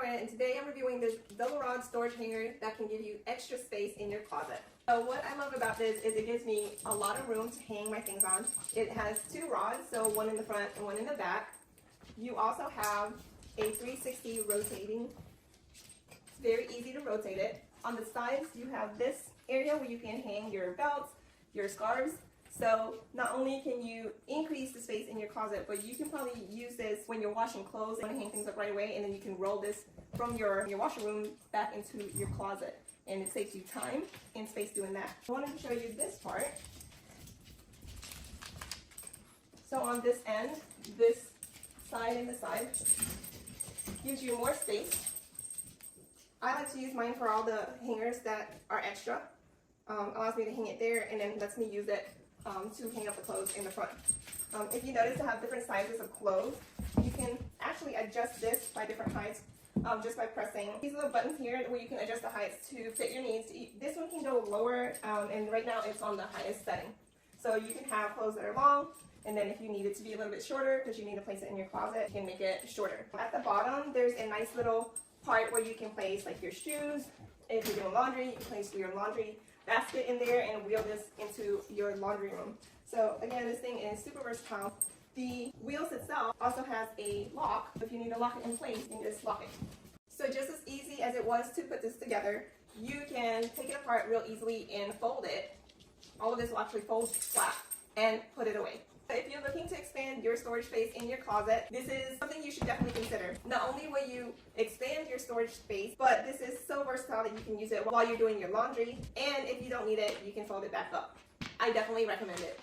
Lauren, and today I'm reviewing this double rod storage hanger that can give you extra space in your closet. So what I love about this is it gives me a lot of room to hang my things on. It has two rods, so one in the front and one in the back. You also have a 360 rotating. It's very easy to rotate it. On the sides, you have this area where you can hang your belts, your scarves. So not only can you increase the space in your closet, but you can probably use this when you're washing clothes and hang things up right away, and then you can roll this from your washer room back into your closet, and it saves you time and space doing that. I wanted to show you this part. So on this end, this side and this side gives you more space. I like to use mine for all the hangers that are extra. Allows me to hang it there, and then lets me use it to hang up the clothes in the front. If you notice, I have different sizes of clothes. You can actually adjust this by different heights just by pressing these little buttons here where you can adjust the heights to fit your needs. This one can go lower, and right now it's on the highest setting. So you can have clothes that are long, and then if you need it to be a little bit shorter because you need to place it in your closet, you can make it shorter. At the bottom, there's a nice little part where you can place like your shoes. If you're doing laundry, you can place your laundry basket in there and wheel this into your laundry room. So again, this thing is super versatile. The wheels itself also has a lock. If you need to lock it in place, you can just lock it. So just as easy as it was to put this together, you can take it apart real easily and fold it. All of this will actually fold flat and put it away. If you're looking to expand your storage space in your closet, this is something you should definitely consider. Not only will you expand your storage space, but this is so versatile that you can use it while you're doing your laundry, and if you don't need it, you can fold it back up. I definitely recommend it.